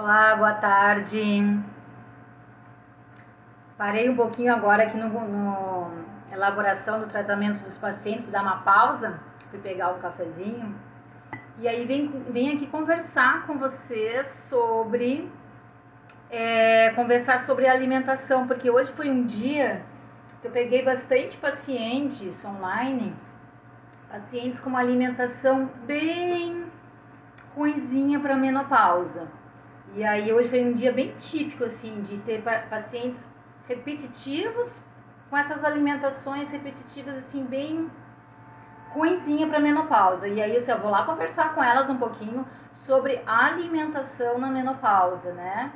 Olá, boa tarde. Parei um pouquinho agora aqui no elaboração do tratamento dos pacientes, vou dar uma pausa, fui pegar um cafezinho. E aí vem aqui conversar com vocês sobre alimentação, porque hoje foi um dia que eu peguei bastante pacientes online, pacientes com uma alimentação bem ruinzinha para menopausa. E aí hoje foi um dia bem típico assim de ter pacientes repetitivos com essas alimentações repetitivas assim bem ruinzinha para menopausa. E aí eu vou lá conversar com elas um pouquinho sobre alimentação na menopausa, né?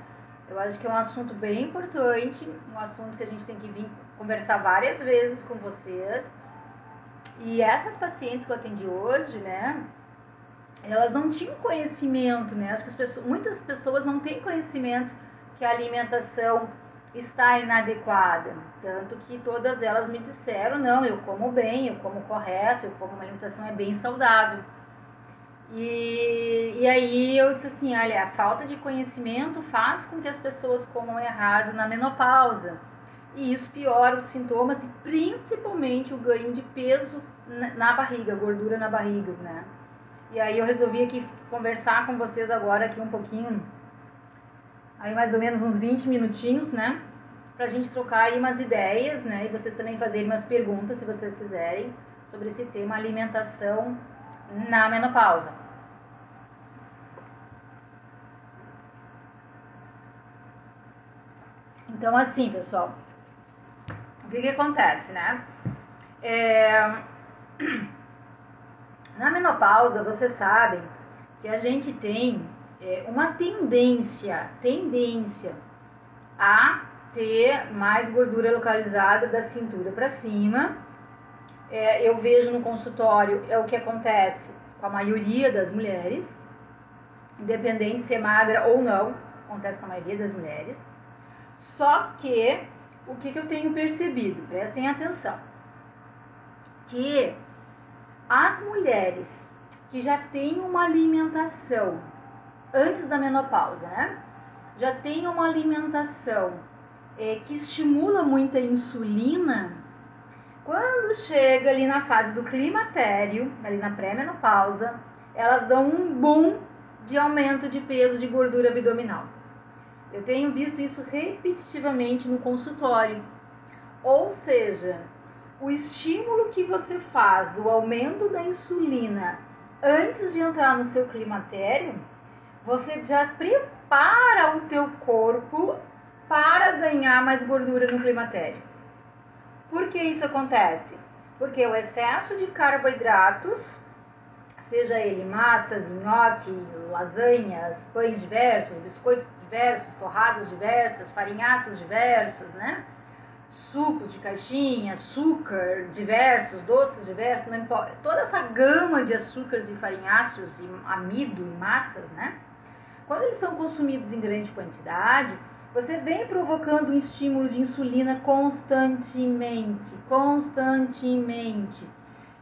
Eu acho que é um assunto bem importante, um assunto que a gente tem que vir conversar várias vezes com vocês. E essas pacientes que eu atendi hoje, né? Elas não tinham conhecimento, né? Acho que muitas pessoas não têm conhecimento que a alimentação está inadequada. Tanto que todas elas me disseram, não, eu como bem, eu como correto, eu como uma alimentação bem saudável. E aí eu disse assim, olha, a falta de conhecimento faz com que as pessoas comam errado na menopausa. E isso piora os sintomas e principalmente o ganho de peso na barriga, gordura na barriga, né? E aí eu resolvi aqui conversar com vocês agora aqui um pouquinho, aí mais ou menos uns 20 minutinhos, né? Pra gente trocar aí umas ideias, né? E vocês também fazerem umas perguntas, se vocês quiserem, sobre esse tema alimentação na menopausa. Então assim, pessoal, o que acontece, né? Na menopausa, vocês sabem que a gente tem uma tendência a ter mais gordura localizada da cintura para cima. Eu vejo no consultório, é o que acontece com a maioria das mulheres, independente de ser magra ou não, acontece com a maioria das mulheres. Só que, o que eu tenho percebido, prestem atenção, que as mulheres que já têm uma alimentação antes da menopausa, né? Já têm uma alimentação que estimula muita insulina, quando chega ali na fase do climatério, ali na pré-menopausa, elas dão um boom de aumento de peso de gordura abdominal. Eu tenho visto isso repetitivamente no consultório. Ou seja, o estímulo que você faz do aumento da insulina antes de entrar no seu climatério, você já prepara o teu corpo para ganhar mais gordura no climatério. Por que isso acontece? Porque o excesso de carboidratos, seja ele massas, nhoque, lasanhas, pães diversos, biscoitos diversos, torradas diversas, farinhaços diversos, né? Sucos de caixinha, açúcar diversos, doces diversos, não importa. Toda essa gama de açúcares e farinháceos e amido e massas, né? Quando eles são consumidos em grande quantidade, você vem provocando um estímulo de insulina constantemente.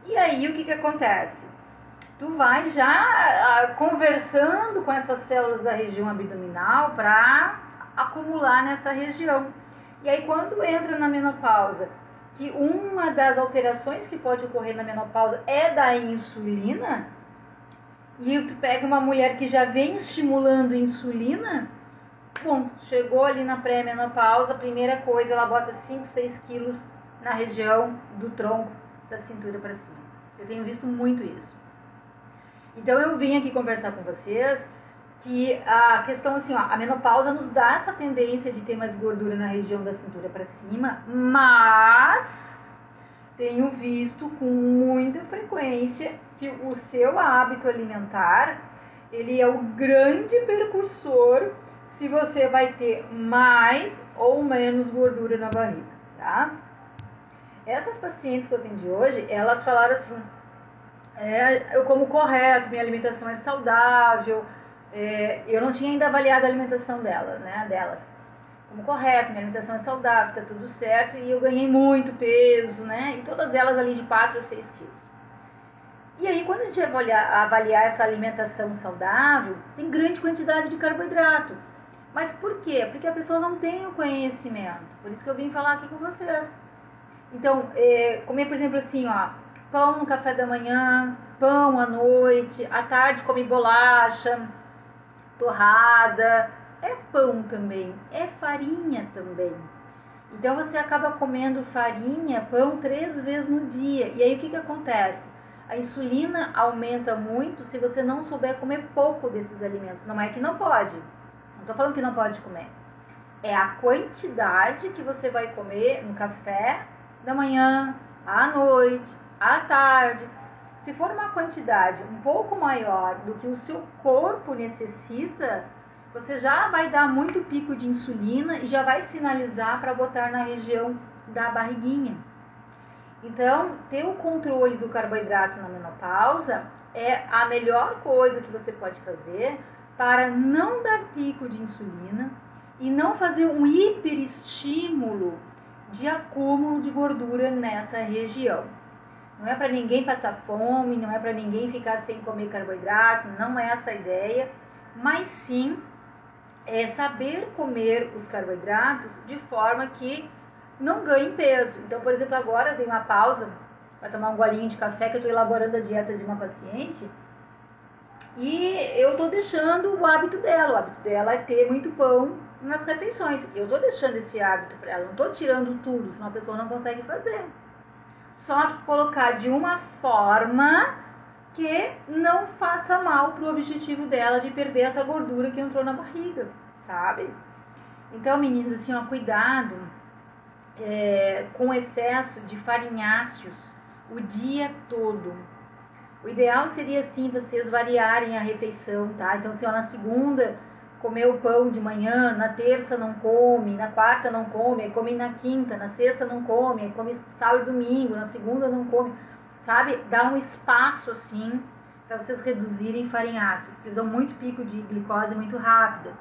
E aí o que acontece? Tu vai já conversando com essas células da região abdominal para acumular nessa região. E aí quando entra na menopausa, que uma das alterações que pode ocorrer na menopausa é da insulina, e tu pega uma mulher que já vem estimulando insulina, ponto, chegou ali na pré-menopausa, a primeira coisa, ela bota 5, 6 quilos na região do tronco, da cintura para cima. Eu tenho visto muito isso. Então eu vim aqui conversar com vocês que a questão assim, ó, a menopausa nos dá essa tendência de ter mais gordura na região da cintura para cima, mas tenho visto com muita frequência que o seu hábito alimentar, ele é o grande percursor se você vai ter mais ou menos gordura na barriga, tá? Essas pacientes que eu atendi hoje, elas falaram assim, eu como correto, minha alimentação é saudável, eu não tinha ainda avaliado a alimentação delas. Como correto, minha alimentação é saudável, tá tudo certo, e eu ganhei muito peso, né? E todas elas ali de 4 a 6 quilos. E aí, quando a gente avaliar essa alimentação saudável, tem grande quantidade de carboidrato. Mas por quê? Porque a pessoa não tem o conhecimento. Por isso que eu vim falar aqui com vocês. Então, comer, por exemplo, assim, ó, pão no café da manhã, pão à noite, à tarde come bolacha, torrada, é pão também, é farinha também. Então você acaba comendo farinha, pão 3 vezes no dia. E aí o que acontece? A insulina aumenta muito se você não souber comer pouco desses alimentos. Não é que não pode. Não estou falando que não pode comer. É a quantidade que você vai comer no café da manhã, à noite, à tarde. Se for uma quantidade um pouco maior do que o seu corpo necessita, você já vai dar muito pico de insulina e já vai sinalizar para botar na região da barriguinha. Então, ter o controle do carboidrato na menopausa é a melhor coisa que você pode fazer para não dar pico de insulina e não fazer um hiperestímulo de acúmulo de gordura nessa região. Não é para ninguém passar fome, não é para ninguém ficar sem comer carboidrato, não é essa a ideia, mas sim é saber comer os carboidratos de forma que não ganhe peso. Então, por exemplo, agora eu dei uma pausa para tomar um golinho de café, que eu estou elaborando a dieta de uma paciente, e eu estou deixando o hábito dela. O hábito dela é ter muito pão nas refeições. Eu estou deixando esse hábito para ela, não estou tirando tudo, senão a pessoa não consegue fazer. Só que colocar de uma forma que não faça mal para o objetivo dela de perder essa gordura que entrou na barriga, sabe? Então, meninas, assim, ó, cuidado com excesso de farinháceos o dia todo. O ideal seria, assim, vocês variarem a refeição, tá? Então, assim, ó, na segunda, comer o pão de manhã, na terça não come, na quarta não come, aí come na quinta, na sexta não come, aí come sábado e domingo, na segunda não come, sabe? Dá um espaço, assim, para vocês reduzirem farinháceos, que dão muito pico de glicose muito rápida.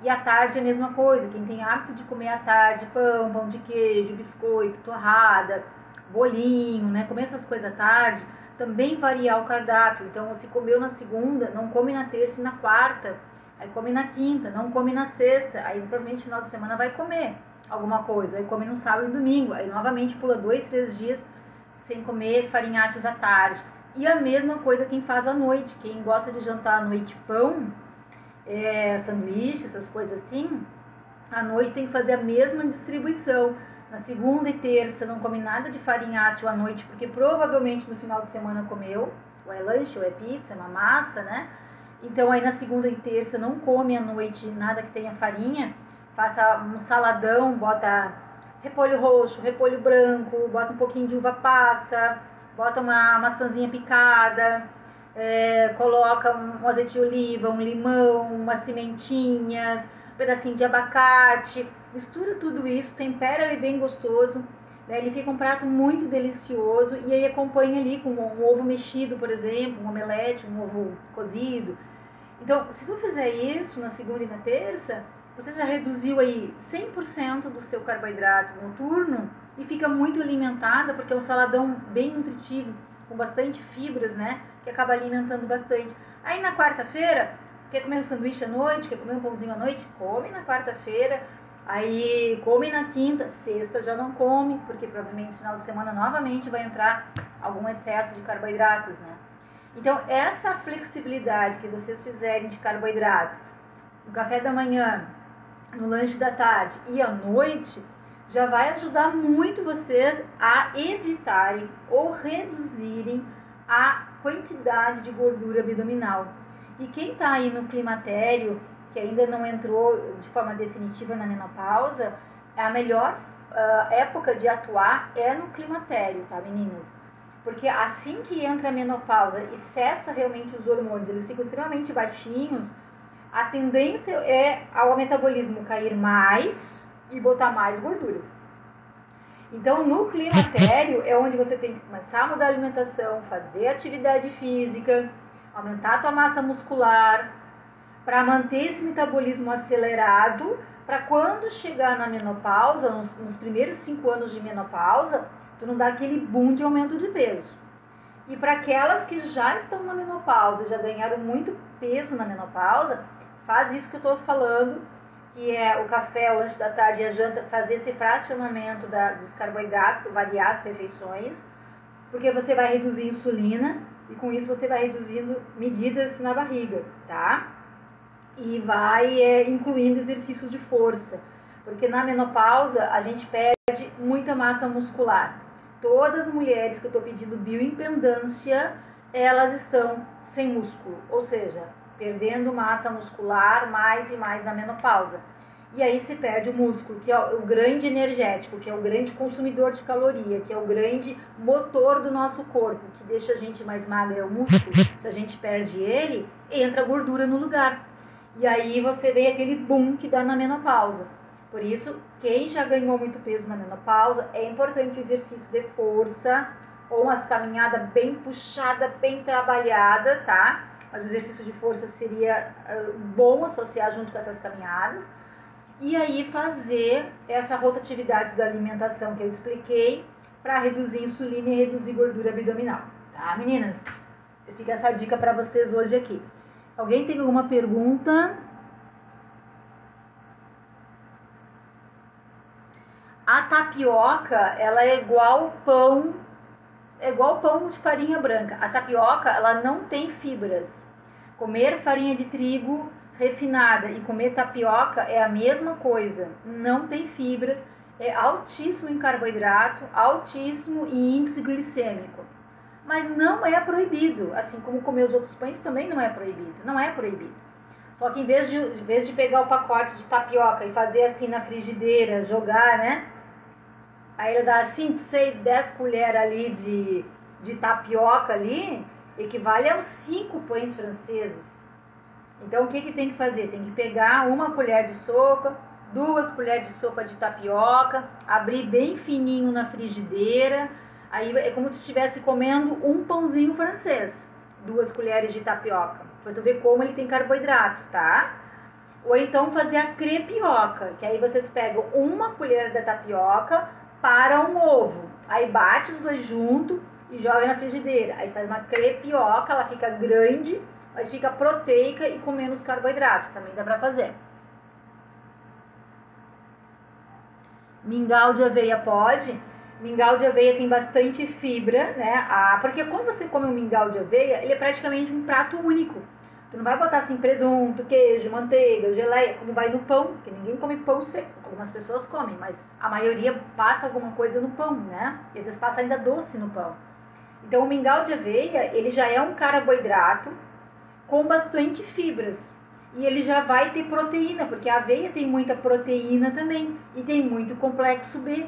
E à tarde é a mesma coisa, quem tem hábito de comer à tarde pão, pão de queijo, biscoito, torrada, bolinho, né? Comer essas coisas à tarde, também variar o cardápio. Então, se comeu na segunda, não come na terça e na quarta, aí come na quinta, não come na sexta, aí provavelmente no final de semana vai comer alguma coisa, aí come no sábado e domingo, aí novamente pula 2, 3 dias sem comer farinháceos à tarde. E a mesma coisa quem faz à noite, quem gosta de jantar à noite pão, sanduíche, essas coisas assim, à noite tem que fazer a mesma distribuição. Na segunda e terça não come nada de farinháceo à noite, porque provavelmente no final de semana comeu, ou é lanche, ou é pizza, é uma massa, né? Então aí na segunda e terça não come à noite nada que tenha farinha, faça um saladão, bota repolho roxo, repolho branco, bota um pouquinho de uva passa, bota uma maçãzinha picada, coloca um azeite de oliva, um limão, umas cimentinhas, um pedacinho de abacate, mistura tudo isso, tempera ele bem gostoso, né? Ele fica um prato muito delicioso e aí acompanha ali com um ovo mexido, por exemplo, um omelete, um ovo cozido. Então, se tu fizer isso na segunda e na terça, você já reduziu aí 100% do seu carboidrato noturno e fica muito alimentada, porque é um saladão bem nutritivo, com bastante fibras, né? Que acaba alimentando bastante. Aí na quarta-feira, quer comer um sanduíche à noite, quer comer um pãozinho à noite? Come na quarta-feira. Aí come na quinta, sexta já não come, porque provavelmente no final de semana novamente vai entrar algum excesso de carboidratos, né? Então, essa flexibilidade que vocês fizerem de carboidratos no café da manhã, no lanche da tarde e à noite, já vai ajudar muito vocês a evitarem ou reduzirem a quantidade de gordura abdominal. E quem está aí no climatério, que ainda não entrou de forma definitiva na menopausa, a melhor época de atuar é no climatério, tá, meninas? Porque assim que entra a menopausa e cessa realmente os hormônios, eles ficam extremamente baixinhos, a tendência é ao metabolismo cair mais e botar mais gordura. Então, no climatério é onde você tem que começar a mudar a alimentação, fazer atividade física, aumentar a tua massa muscular, para manter esse metabolismo acelerado, para quando chegar na menopausa, nos primeiros 5 anos de menopausa, tu não dá aquele boom de aumento de peso. E para aquelas que já estão na menopausa, já ganharam muito peso na menopausa, faz isso que eu estou falando, que é o café, o lanche da tarde e a janta, fazer esse fracionamento dos carboidratos, variar as refeições, porque você vai reduzir insulina e com isso você vai reduzindo medidas na barriga, tá? E vai incluindo exercícios de força, porque na menopausa a gente perde muita massa muscular. Todas as mulheres que eu estou pedindo bioimpedância, elas estão sem músculo, ou seja, perdendo massa muscular mais e mais na menopausa. E aí se perde o músculo, que é o grande energético, que é o grande consumidor de caloria, que é o grande motor do nosso corpo, que deixa a gente mais magra, é o músculo. Se a gente perde ele, entra a gordura no lugar. E aí você vê aquele boom que dá na menopausa. Por isso, quem já ganhou muito peso na menopausa, é importante o exercício de força, ou umas caminhadas bem puxada, bem trabalhada, tá? Mas o exercício de força seria bom associar junto com essas caminhadas. E aí fazer essa rotatividade da alimentação que eu expliquei para reduzir insulina e reduzir gordura abdominal. Tá, meninas? Fica essa dica para vocês hoje aqui. Alguém tem alguma pergunta? A tapioca, ela é igual pão de farinha branca. A tapioca, ela não tem fibras. Comer farinha de trigo refinada e comer tapioca é a mesma coisa. Não tem fibras, é altíssimo em carboidrato, altíssimo em índice glicêmico. Mas não é proibido, assim como comer os outros pães também não é proibido. Não é proibido. Só que em vez de pegar o pacote de tapioca e fazer assim na frigideira, jogar, né? Aí ele dá 5, 6, 10 colheres ali de tapioca ali, equivale a uns 5 pães franceses. Então o que tem que fazer? Tem que pegar uma colher de sopa, 2 colheres de sopa de tapioca, abrir bem fininho na frigideira. Aí é como se tu estivesse comendo um pãozinho francês, 2 colheres de tapioca, pra tu ver como ele tem carboidrato, tá? Ou então fazer a crepioca, que aí vocês pegam uma colher da tapioca para um ovo, aí bate os dois junto e joga na frigideira. Aí faz uma crepioca, ela fica grande, mas fica proteica e com menos carboidrato, também dá pra fazer. Mingau de aveia pode. Mingau de aveia tem bastante fibra, né? Porque quando você come um mingau de aveia, ele é praticamente um prato único. Tu não vai botar assim presunto, queijo, manteiga, geleia, como vai no pão, porque ninguém come pão seco. Algumas pessoas comem, mas a maioria passa alguma coisa no pão, né? E às vezes passa ainda doce no pão. Então o mingau de aveia, ele já é um carboidrato com bastante fibras. E ele já vai ter proteína, porque a aveia tem muita proteína também. E tem muito complexo B.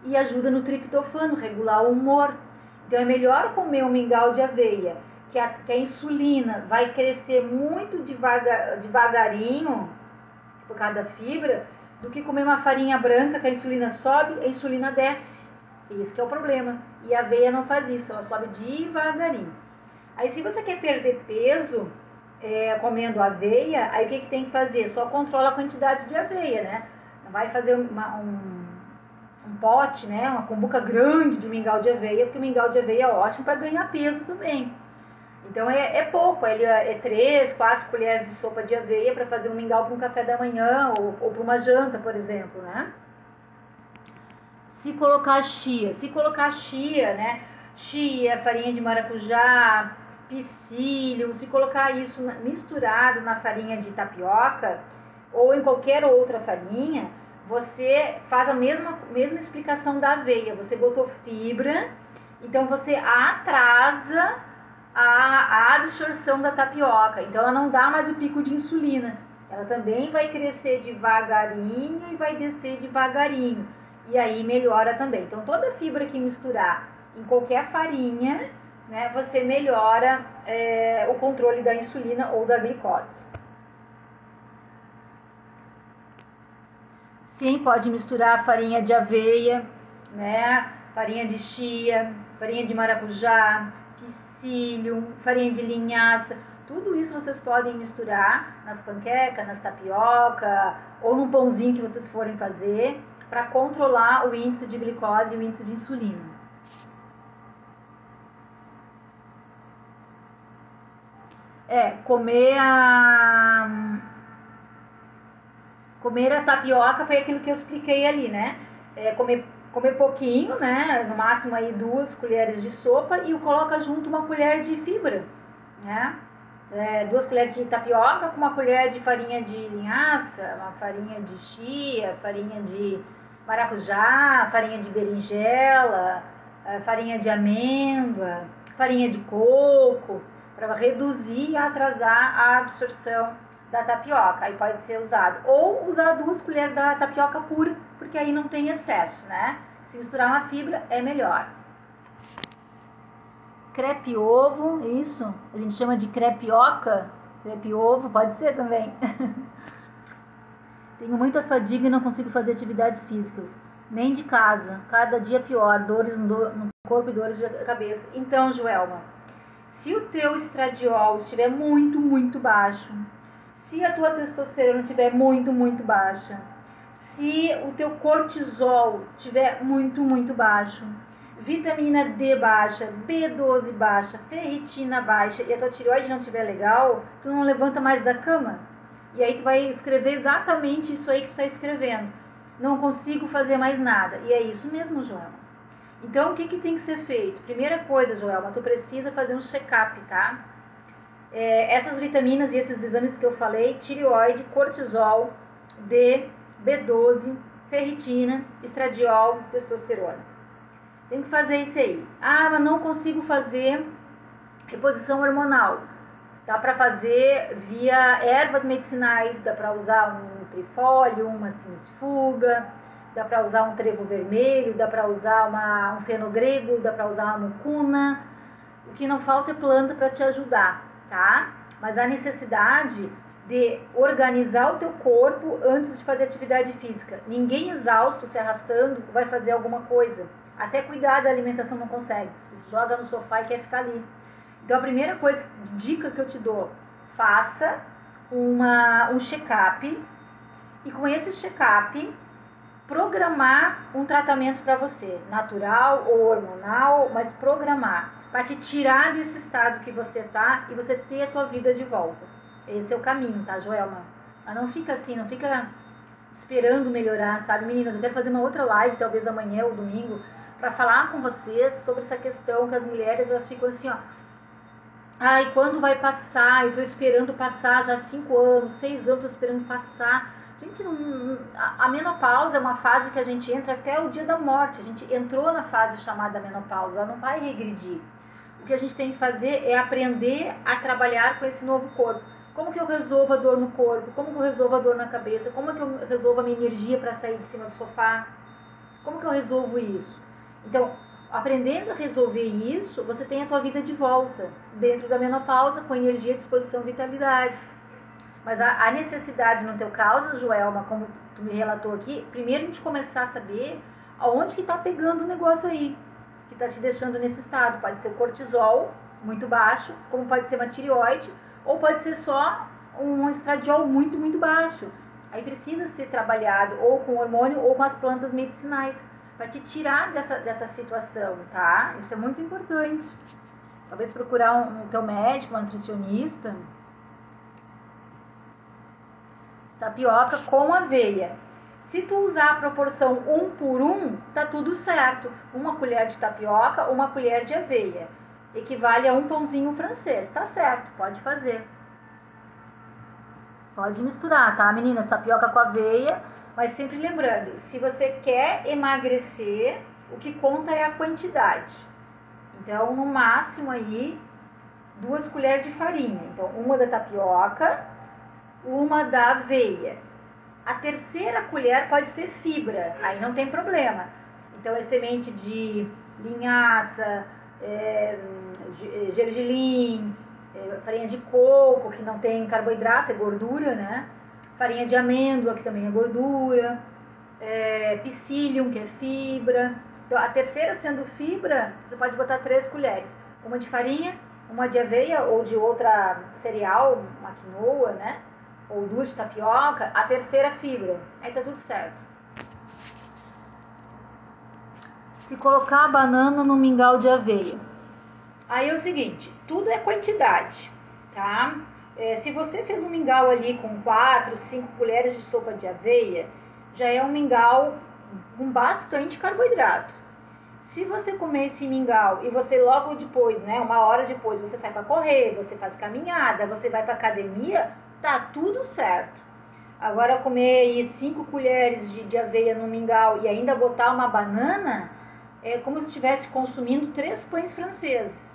E ajuda no triptofano, regular o humor. Então é melhor comer um mingau de aveia, que a insulina vai crescer muito devagarinho, por causa da fibra, do que comer uma farinha branca que a insulina sobe, a insulina desce. Esse que é o problema. E a aveia não faz isso, ela sobe devagarinho. Aí se você quer perder peso comendo aveia, aí o que tem que fazer? Só controla a quantidade de aveia, né? Não vai fazer um pote, né? Uma cumbuca grande de mingau de aveia, porque o mingau de aveia é ótimo para ganhar peso também. Então é pouco, é 3, 4 colheres de sopa de aveia para fazer um mingau para um café da manhã ou para uma janta, por exemplo, né? Se colocar chia, né? Chia, farinha de maracujá, psyllium, se colocar isso misturado na farinha de tapioca ou em qualquer outra farinha, você faz a mesma explicação da aveia. Você botou fibra, então você atrasa a absorção da tapioca. Então ela não dá mais o pico de insulina. Ela também vai crescer devagarinho e vai descer devagarinho. E aí melhora também. Então toda fibra que misturar em qualquer farinha, né, você melhora o controle da insulina ou da glicose. Sim, pode misturar farinha de aveia, né, farinha de chia, farinha de maracujá, psyllium, farinha de linhaça. Tudo isso vocês podem misturar nas panquecas, nas tapioca ou num pãozinho que vocês forem fazer para controlar o índice de glicose e o índice de insulina. Comer Comer a tapioca foi aquilo que eu expliquei ali, né? Comer pouquinho, né? No máximo aí 2 colheres de sopa e coloca junto uma colher de fibra, né? 2 colheres de tapioca com uma colher de farinha de linhaça, uma farinha de chia, farinha de maracujá, farinha de berinjela, farinha de amêndoa, farinha de coco, para reduzir e atrasar a absorção da tapioca. Aí pode ser usado. Ou usar 2 colheres da tapioca pura, porque aí não tem excesso, né? Se misturar uma fibra, é melhor. Crepe ovo, isso. A gente chama de crepioca. Crepe ovo, pode ser também. Tenho muita fadiga e não consigo fazer atividades físicas. Nem de casa. Cada dia pior. Dores no corpo e dores de cabeça. Então, Joelma, se o teu estradiol estiver muito, muito baixo, se a tua testosterona estiver muito, muito baixa, se o teu cortisol estiver muito, muito baixo, vitamina D baixa, B12 baixa, ferritina baixa e a tua tireoide não estiver legal, tu não levanta mais da cama. E aí tu vai escrever exatamente isso aí que tu está escrevendo. Não consigo fazer mais nada. E é isso mesmo, Joelma. Então, o que tem que ser feito? Primeira coisa, Joelma, tu precisa fazer um check-up, tá? Essas vitaminas e esses exames que eu falei, tireoide, cortisol, D, B12, ferritina, estradiol, testosterona. Tem que fazer isso aí. Ah, mas não consigo fazer reposição hormonal. Dá para fazer via ervas medicinais, dá para usar um trifólio, uma sinisfuga, dá para usar um trevo vermelho, dá para usar um fenogrego, dá para usar uma mucuna. O que não falta é planta para te ajudar, tá? Mas a necessidade de organizar o teu corpo antes de fazer atividade física. Ninguém exausto, se arrastando, vai fazer alguma coisa. Até cuidar da alimentação não consegue. Se joga no sofá e quer ficar ali. Então a primeira coisa, dica que eu te dou, faça um check-up e com esse check-up programar um tratamento para você, natural ou hormonal, mas programar, para te tirar desse estado que você tá e você ter a tua vida de volta. Esse é o caminho, tá, Joelma? Mas não fica assim, não fica esperando melhorar, sabe? Meninas, eu quero fazer uma outra live, talvez amanhã ou domingo, para falar com vocês sobre essa questão que as mulheres, elas ficam assim, ó, ai, quando vai passar? Eu tô esperando passar já 5 anos, 6 anos, tô esperando passar. Gente, a menopausa é uma fase que a gente entra até o dia da morte. A gente entrou na fase chamada menopausa, ela não vai regredir. O que a gente tem que fazer é aprender a trabalhar com esse novo corpo. Como que eu resolvo a dor no corpo? Como que eu resolvo a dor na cabeça? Como que eu resolvo a minha energia para sair de cima do sofá? Como que eu resolvo isso? Então, aprendendo a resolver isso, você tem a tua vida de volta, dentro da menopausa, com energia, disposição, vitalidade. Mas a necessidade no teu caso, Joelma, como tu me relatou aqui, primeiro a gente começar a saber aonde que tá pegando o negócio aí, que tá te deixando nesse estado. Pode ser o cortisol muito baixo, como pode ser uma tireoide, ou pode ser só um estradiol muito, muito baixo. Aí precisa ser trabalhado ou com hormônio ou com as plantas medicinais, para te tirar dessa situação, tá? Isso é muito importante. Talvez procurar um teu médico, uma nutricionista. Tapioca com aveia. Se tu usar a proporção 1 por 1, tá tudo certo. Uma colher de tapioca, uma colher de aveia. Equivale a um pãozinho francês. Tá certo, pode fazer. Pode misturar, tá, meninas? Tapioca com aveia. Mas sempre lembrando, se você quer emagrecer, o que conta é a quantidade. Então, no máximo aí, 2 colheres de farinha. Então, uma da tapioca, uma da aveia. A terceira colher pode ser fibra, aí não tem problema. Então, é semente de linhaça, gergelim, farinha de coco, que não tem carboidrato, é gordura, né? Farinha de amêndoa, que também é gordura, psyllium, que é fibra. Então, a terceira sendo fibra, você pode botar 3 colheres. Uma de farinha, uma de aveia ou de outra cereal, uma quinoa, né? Ou 2 de tapioca. A terceira fibra. Aí tá tudo certo. Se colocar a banana no mingau de aveia. Aí é o seguinte, tudo é quantidade, tá? Se você fez um mingau ali com 4, 5 colheres de sopa de aveia, já é um mingau com bastante carboidrato. Se você comer esse mingau e você logo depois, né, 1 hora depois, você sai para correr, você faz caminhada, você vai para academia, tá tudo certo. Agora comer aí 5 colheres de aveia no mingau e ainda botar uma banana, é como se estivesse consumindo 3 pães franceses.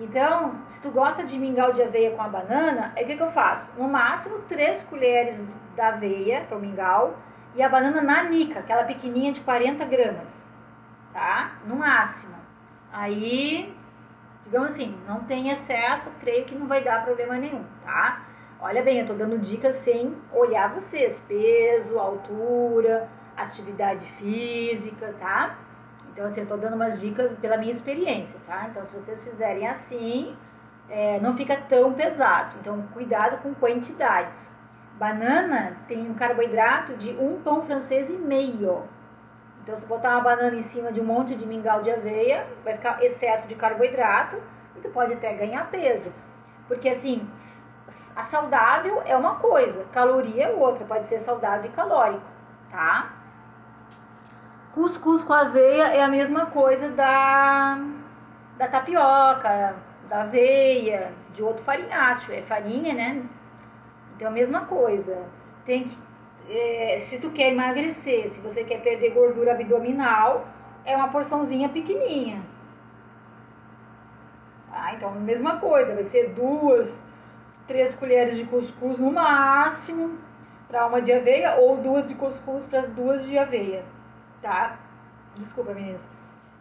Então, se tu gosta de mingau de aveia com a banana, o que eu faço? No máximo 3 colheres da aveia para o mingau e a banana nanica, aquela pequenininha de 40 gramas, tá? No máximo. Aí, digamos assim, não tem excesso, creio que não vai dar problema nenhum, tá? Olha bem, eu tô dando dicas sem olhar vocês, peso, altura, atividade física, tá? Então, assim, eu tô dando umas dicas pela minha experiência, tá? Então, se vocês fizerem assim, não fica tão pesado. Então, cuidado com quantidades. Banana tem um carboidrato de 1 pão francês e meio. Então, se botar uma banana em cima de um monte de mingau de aveia, vai ficar excesso de carboidrato e tu pode até ganhar peso. Porque, assim, a saudável é uma coisa, caloria é outra. Pode ser saudável e calórico, tá? Cuscuz com aveia é a mesma coisa da tapioca, da aveia, de outro farinháceo. É farinha, né? Então, a mesma coisa. Se tu quer emagrecer, se você quer perder gordura abdominal, é uma porçãozinha pequenininha. Tá? Então, a mesma coisa. Vai ser 2, 3 colheres de cuscuz no máximo para uma de aveia ou 2 de cuscuz para 2 de aveia. Tá? Desculpa, meninas.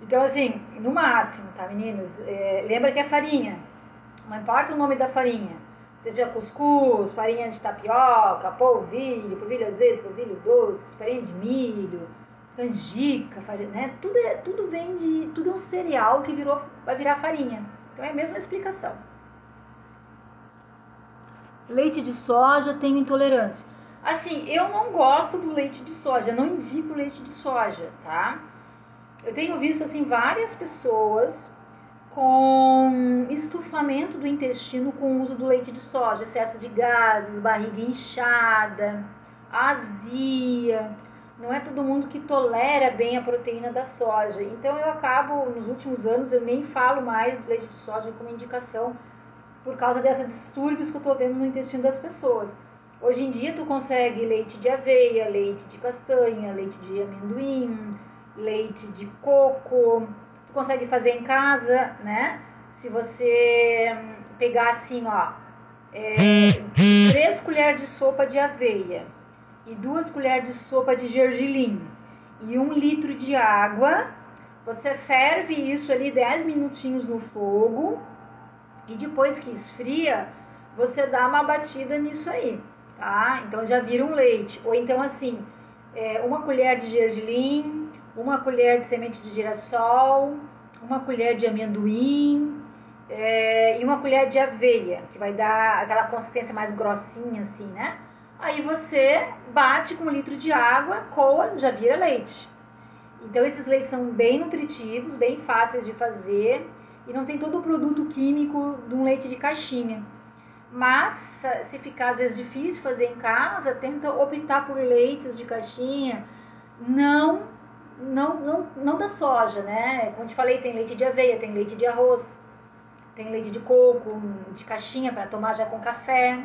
Então, assim, no máximo, tá, meninas? Lembra que é farinha. Não importa o nome da farinha. Seja cuscuz, farinha de tapioca, polvilho azedo, polvilho doce, farinha de milho, canjica, farinha, né? Tudo é um cereal que vai virar farinha. Então é a mesma explicação. Leite de soja, tenho intolerância. Assim, eu não gosto do leite de soja, não indico leite de soja, tá? Eu tenho visto, assim, várias pessoas com estufamento do intestino com o uso do leite de soja, excesso de gases, barriga inchada, azia. Não é todo mundo que tolera bem a proteína da soja. Então eu acabo, nos últimos anos, eu nem falo mais do leite de soja como indicação por causa desses distúrbios que eu tô vendo no intestino das pessoas. Hoje em dia tu consegue leite de aveia, leite de castanha, leite de amendoim, leite de coco. Tu consegue fazer em casa, né? Se você pegar assim, ó, 3 colheres de sopa de aveia e 2 colheres de sopa de gergelim e 1 litro de água, você ferve isso ali 10 minutinhos no fogo e depois que esfria, você dá uma batida nisso aí, tá? Então já vira um leite. Ou então assim, 1 colher de gergelim, 1 colher de semente de girassol, 1 colher de amendoim e 1 colher de aveia, que vai dar aquela consistência mais grossinha assim, né? Aí você bate com 1 litro de água, coa, já vira leite. Então esses leites são bem nutritivos, bem fáceis de fazer e não tem todo o produto químico de um leite de caixinha. Mas se ficar às vezes difícil fazer em casa, tenta optar por leites de caixinha, não da soja, né? Como te falei, tem leite de aveia, tem leite de arroz, tem leite de coco, de caixinha para tomar já com café,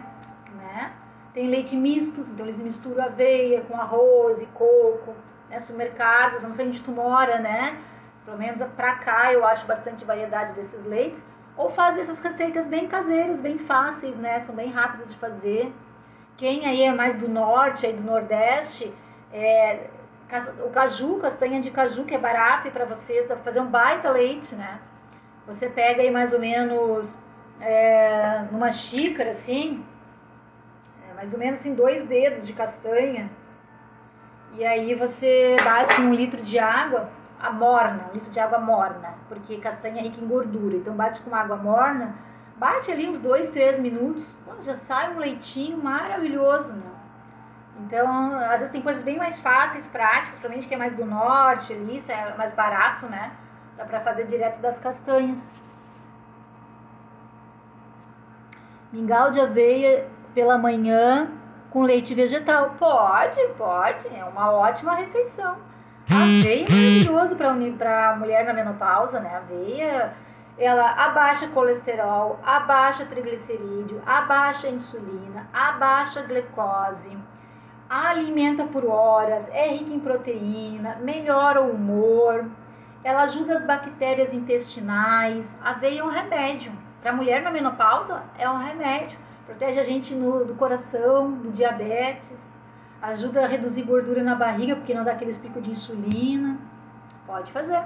né? Tem leite mistos, então eles misturam aveia com arroz e coco, né? Supermercados, não sei onde tu mora, né? Pelo menos pra cá eu acho bastante variedade desses leites. Ou faz essas receitas bem caseiras, bem fáceis, né? São bem rápidas de fazer. Quem aí é mais do norte, aí do nordeste, o caju, castanha de caju, que é barato e para vocês, dá pra fazer um baita leite, né? Você pega aí mais ou menos numa xícara, assim, mais ou menos assim, 2 dedos de castanha. E aí você bate 1 litro de água, morna, 1 litro de água morna, porque castanha é rica em gordura. Então bate com água morna, bate ali uns 2, 3 minutos, já sai um leitinho maravilhoso, né? Então, às vezes tem coisas bem mais fáceis, práticas, principalmente que é mais do norte ali, isso é mais barato, né? Dá pra fazer direto das castanhas. Mingau de aveia pela manhã com leite vegetal. Pode, é uma ótima refeição. Aveia é maravilhoso para mulher na menopausa, né? Aveia, ela abaixa colesterol, abaixa triglicerídeo, abaixa insulina, abaixa glicose, alimenta por horas, é rica em proteína, melhora o humor, ela ajuda as bactérias intestinais. Aveia é um remédio. Para a mulher na menopausa, é um remédio. Protege a gente do coração, do diabetes, ajuda a reduzir gordura na barriga, porque não dá aqueles picos de insulina. Pode fazer.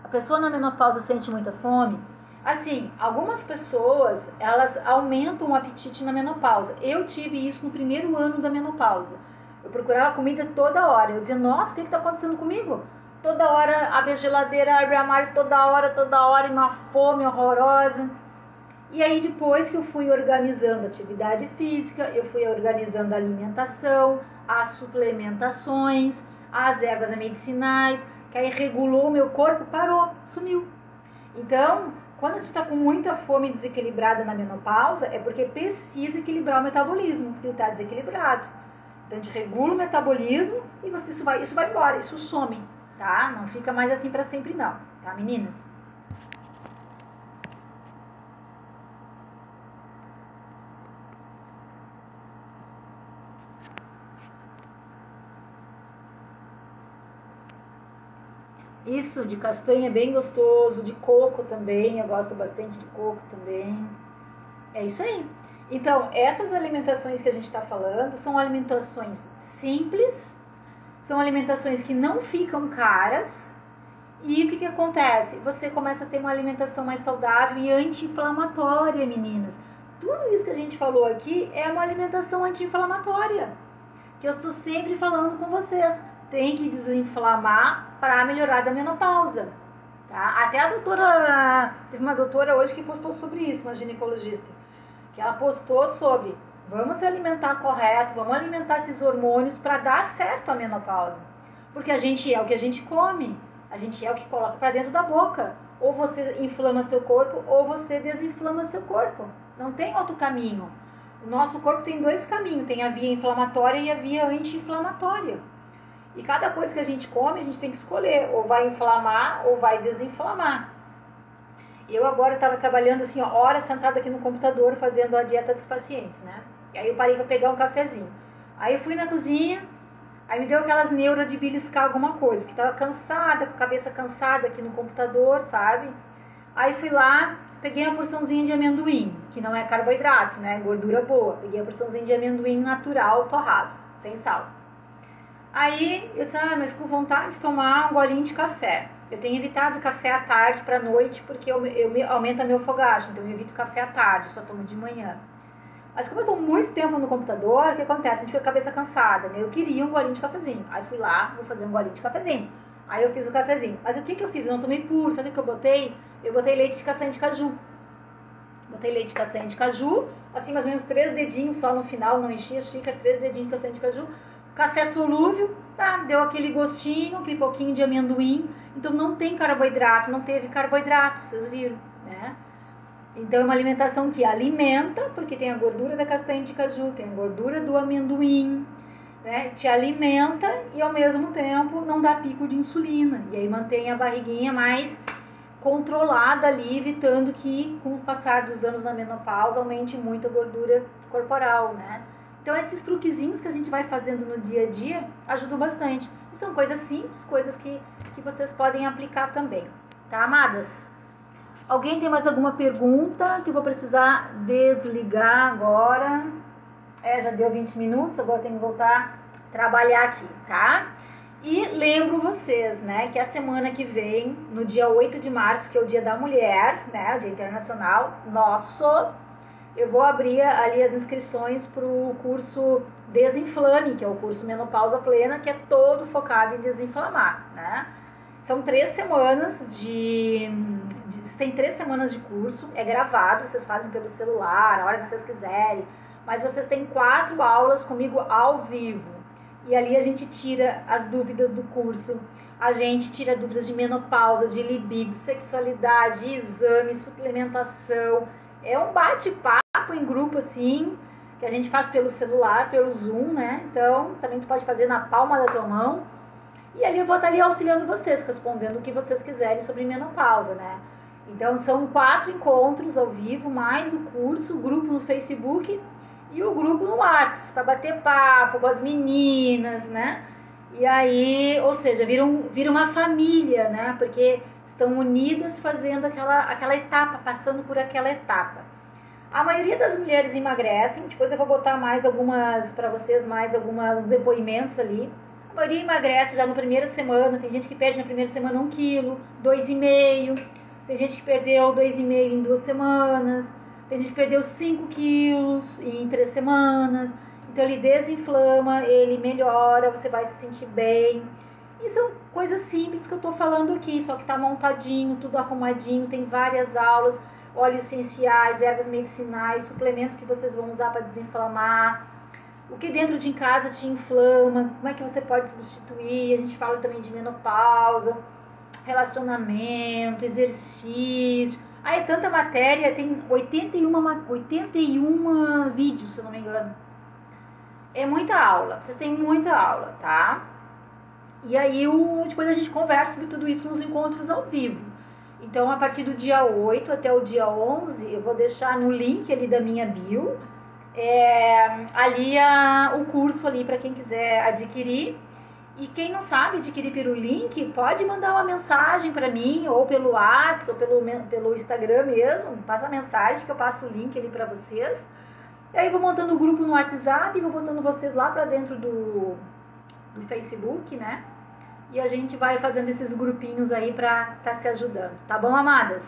A pessoa na menopausa sente muita fome? Assim, algumas pessoas, elas aumentam o apetite na menopausa. Eu tive isso no primeiro ano da menopausa. Eu procurava comida toda hora. Eu dizia, nossa, o que está acontecendo comigo? Toda hora abre a geladeira, abre o armário, toda hora, e uma fome horrorosa. E aí depois que eu fui organizando a atividade física, eu fui organizando a alimentação, as suplementações, as ervas medicinais, que aí regulou o meu corpo, parou, sumiu. Então, quando a gente está com muita fome desequilibrada na menopausa, é porque precisa equilibrar o metabolismo, porque ele está desequilibrado. Então a gente regula o metabolismo e isso vai embora, isso some, tá? Não fica mais assim para sempre não, tá, meninas? Isso, de castanha é bem gostoso, de coco também, eu gosto bastante de coco também. É isso aí. Então, essas alimentações que a gente está falando são alimentações simples, são alimentações que não ficam caras. E o que acontece? Você começa a ter uma alimentação mais saudável e anti-inflamatória, meninas. Tudo isso que a gente falou aqui é uma alimentação anti-inflamatória, que eu estou sempre falando com vocês. Tem que desinflamar para melhorar da menopausa. Tá? Até a doutora, teve uma doutora hoje que postou sobre isso, uma ginecologista, que ela postou sobre, vamos se alimentar correto, vamos alimentar esses hormônios para dar certo a menopausa. Porque a gente é o que a gente come, a gente é o que coloca para dentro da boca. Ou você inflama seu corpo, ou você desinflama seu corpo. Não tem outro caminho. O nosso corpo tem dois caminhos, tem a via inflamatória e a via anti-inflamatória. E cada coisa que a gente come, a gente tem que escolher, ou vai inflamar ou vai desinflamar. Eu agora estava trabalhando assim, horas sentada aqui no computador, fazendo a dieta dos pacientes, né? E aí eu parei para pegar um cafezinho. Aí eu fui na cozinha, aí me deu aquelas neuras de beliscar alguma coisa, porque estava cansada, com a cabeça cansada aqui no computador, sabe? Aí fui lá, peguei uma porçãozinha de amendoim, que não é carboidrato, né? Gordura boa. Peguei a porçãozinha de amendoim natural, torrado, sem sal. Aí eu disse, mas com vontade de tomar um golinho de café. Eu tenho evitado café à tarde para noite, porque aumenta meu fogacho, então eu evito café à tarde, só tomo de manhã. Mas como eu estou muito tempo no computador, o que acontece? A gente fica com a cabeça cansada, né? Eu queria um golinho de cafezinho. Aí fui lá, vou fazer um golinho de cafezinho. Aí eu fiz o cafezinho. Mas o que eu fiz? Eu não tomei puro, sabe o que eu botei? Eu botei leite de castanha de caju. Botei leite de castanha de caju, assim mais ou menos 3 dedinhos só no final, não enchi a xícara, 3 dedinhos de castanha de caju. Café solúvel, tá? Deu aquele gostinho, aquele pouquinho de amendoim. Então não tem carboidrato, não teve carboidrato, vocês viram, né? Então é uma alimentação que alimenta, porque tem a gordura da castanha de caju, tem a gordura do amendoim, né? Te alimenta e ao mesmo tempo não dá pico de insulina. E aí mantém a barriguinha mais controlada ali, evitando que com o passar dos anos na menopausa aumente muito a gordura corporal, né? Então esses truquezinhos que a gente vai fazendo no dia a dia ajudam bastante. E são coisas simples, coisas que vocês podem aplicar também. Tá, amadas? Alguém tem mais alguma pergunta que eu vou precisar desligar agora? Já deu 20 minutos, agora eu tenho que voltar a trabalhar aqui, tá? E lembro vocês, né, que a semana que vem, no dia 8 de março, que é o Dia da Mulher, né, o Dia Internacional nosso, eu vou abrir ali as inscrições para o curso Desinflame, que é o curso Menopausa Plena, que é todo focado em desinflamar, né? São 3 semanas tem 3 semanas de curso, é gravado, vocês fazem pelo celular, a hora que vocês quiserem, mas vocês têm 4 aulas comigo ao vivo. E ali a gente tira as dúvidas do curso, A gente tira dúvidas de menopausa, de libido, sexualidade, exame, suplementação. É um bate-papo em grupo, assim, que a gente faz pelo celular, pelo Zoom, né? Então, também tu pode fazer na palma da tua mão. E ali eu vou estar ali auxiliando vocês, respondendo o que vocês quiserem sobre menopausa, né? Então, são 4 encontros ao vivo, mais o curso, o grupo no Facebook e o grupo no WhatsApp, para bater papo com as meninas, né? E aí, ou seja, vira uma família, né? Porque estão unidas fazendo aquela etapa, passando por aquela etapa. A maioria das mulheres emagrecem, depois eu vou botar mais algumas para vocês, mais alguns depoimentos ali. A maioria emagrece já na primeira semana, tem gente que perde na primeira semana 1 quilo, 2,5, tem gente que perdeu 2,5 em 2 semanas, tem gente que perdeu 5 quilos em 3 semanas. Então ele desinflama, ele melhora, você vai se sentir bem. E são coisas simples que eu tô falando aqui, só que tá montadinho, tudo arrumadinho, tem várias aulas, óleos essenciais, ervas medicinais, suplementos que vocês vão usar para desinflamar. O que dentro de casa te inflama, como é que você pode substituir. A gente fala também de menopausa, relacionamento, exercício. Aí é tanta matéria, tem 81 vídeos, se eu não me engano. É muita aula, vocês têm muita aula, tá? E aí depois a gente conversa sobre tudo isso nos encontros ao vivo. Então, a partir do dia 8 até o dia 11, eu vou deixar no link ali da minha bio, ali o curso ali para quem quiser adquirir. E quem não sabe adquirir pelo link, pode mandar uma mensagem para mim, ou pelo WhatsApp, ou pelo Instagram mesmo. Passa a mensagem que eu passo o link ali para vocês. E aí vou montando o grupo no WhatsApp, vou botando vocês lá para dentro do Facebook, né? E a gente vai fazendo esses grupinhos aí para estar se ajudando, tá bom, amadas?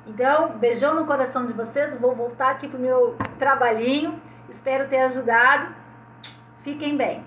Então, beijão no coração de vocês, vou voltar aqui pro meu trabalhinho, espero ter ajudado. Fiquem bem.